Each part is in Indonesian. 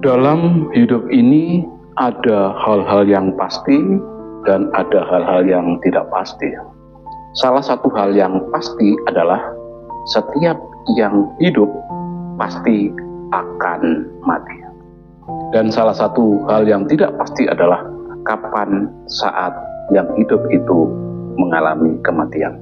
Dalam hidup ini ada hal-hal yang pasti dan ada hal-hal yang tidak pasti. Salah satu hal yang pasti adalah setiap yang hidup pasti akan mati. Dan salah satu hal yang tidak pasti adalah kapan saat yang hidup itu mengalami kematian.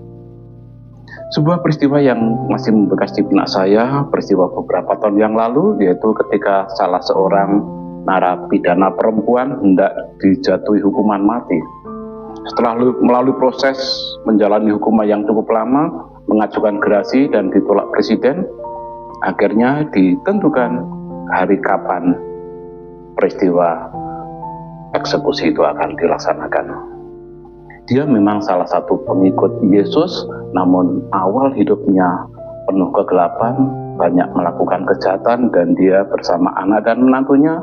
Sebuah peristiwa yang masih membekas di benak saya, peristiwa beberapa tahun yang lalu, yaitu ketika salah seorang narapidana perempuan hendak dijatuhi hukuman mati. Setelah melalui proses menjalani hukuman yang cukup lama, mengajukan gerasi dan ditolak presiden, akhirnya ditentukan hari kapan peristiwa eksekusi itu akan dilaksanakan. Dia memang salah satu pengikut Yesus, namun awal hidupnya penuh kegelapan, banyak melakukan kejahatan, dan dia bersama anak dan menantunya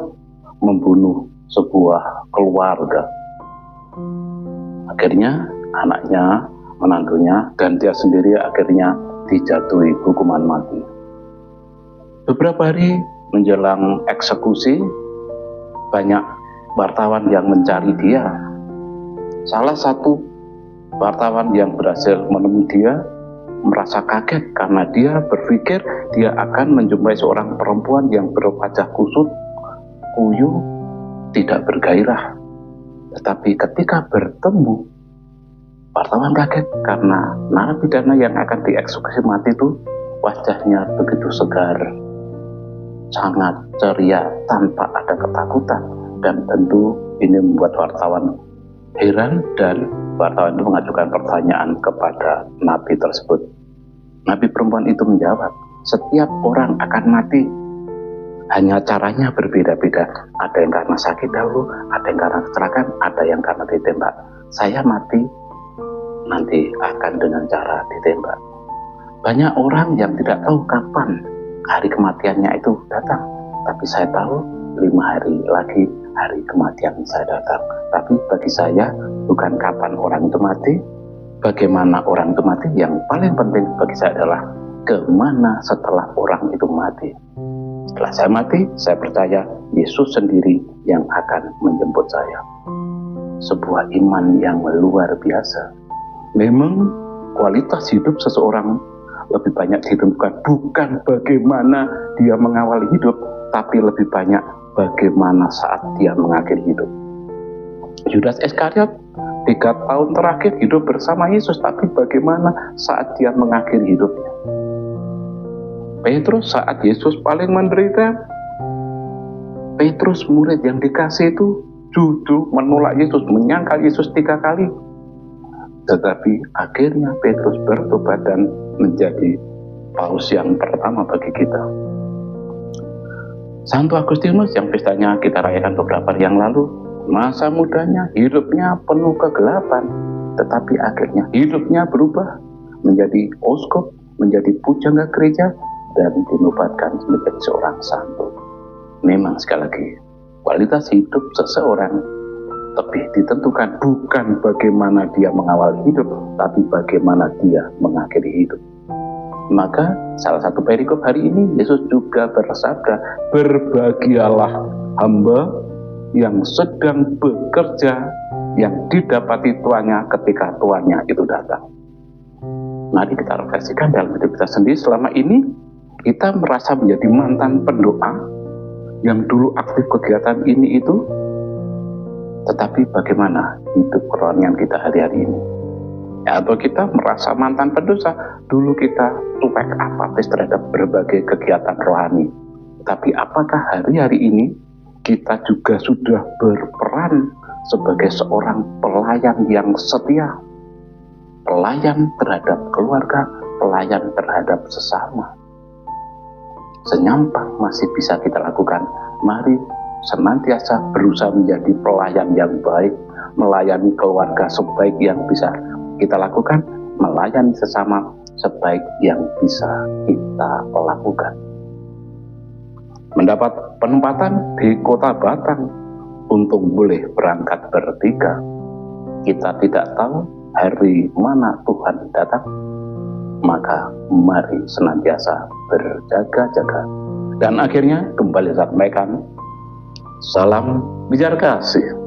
membunuh sebuah keluarga. Akhirnya anaknya, menantunya, dan dia sendiri akhirnya dijatuhi hukuman mati. Beberapa hari menjelang eksekusi, banyak wartawan yang mencari dia. Salah satu wartawan yang berhasil menemui dia merasa kaget karena dia berpikir dia akan menjumpai seorang perempuan yang berwajah kusut, kuyu, tidak bergairah. Tetapi ketika bertemu, wartawan kaget karena narapidana yang akan dieksekusi mati itu wajahnya begitu segar, sangat ceria, tanpa ada ketakutan. Dan tentu ini membuat wartawan heran, dan wartawan itu mengajukan pertanyaan kepada nabi tersebut. Nabi perempuan itu menjawab, setiap orang akan mati, hanya caranya berbeda-beda. Ada yang karena sakit dahulu, ada yang karena kecelakaan, ada yang karena ditembak. Saya mati nanti akan dengan cara ditembak. Banyak orang yang tidak tahu kapan hari kematiannya itu datang, tapi saya tahu 5 hari lagi hari kematian saya datang. Tapi bagi saya bukan kapan orang itu mati, bagaimana orang itu mati. Yang paling penting bagi saya adalah kemana setelah orang itu mati. Setelah saya mati, saya percaya Yesus sendiri yang akan menjemput saya. Sebuah iman yang luar biasa. Memang kualitas hidup seseorang lebih banyak ditentukan bukan bagaimana dia mengawali hidup, tapi lebih banyak bagaimana saat dia mengakhiri hidup. Yudas Iskariot 3 tahun terakhir hidup bersama Yesus, tapi bagaimana saat dia mengakhiri hidupnya. Petrus saat Yesus paling menderita, Petrus murid yang dikasih itu justru menolak Yesus, menyangkal Yesus 3 kali. Tetapi akhirnya Petrus bertobat dan menjadi paus yang pertama bagi kita. Santo Agustinus yang pestanya kita rayakan beberapa hari yang lalu, masa mudanya hidupnya penuh kegelapan, tetapi akhirnya hidupnya berubah menjadi uskup, menjadi pujangga gereja, dan dinobatkan menjadi seorang santo. Memang sekali lagi, kualitas hidup seseorang lebih ditentukan bukan bagaimana dia mengawali hidup, tapi bagaimana dia mengakhiri hidup. Maka salah satu perikop hari ini Yesus juga bersabda, berbahagialah hamba yang sedang bekerja, yang didapati tuannya ketika tuannya itu datang. Mari kita refleksikan dalam hidup kita sendiri. Selama ini kita merasa menjadi mantan pendoa yang dulu aktif kegiatan ini itu, tetapi bagaimana hidup kerohanian kita hari-hari ini? Atau kita merasa mantan pendosa, dulu kita cuek apatis terhadap berbagai kegiatan rohani. Tapi apakah hari-hari ini kita juga sudah berperan sebagai seorang pelayan yang setia, pelayan terhadap keluarga, pelayan terhadap sesama? Senyampang masih bisa kita lakukan. Mari senantiasa berusaha menjadi pelayan yang baik, melayani keluarga sebaik yang bisa kita lakukan, melayani sesama sebaik yang bisa kita lakukan. Mendapat penempatan di kota Batang, untung boleh berangkat bertiga. Kita tidak tahu hari mana Tuhan datang, maka mari senantiasa berjaga-jaga. Dan akhirnya kembali saya sampaikan, Salam bijar kasih.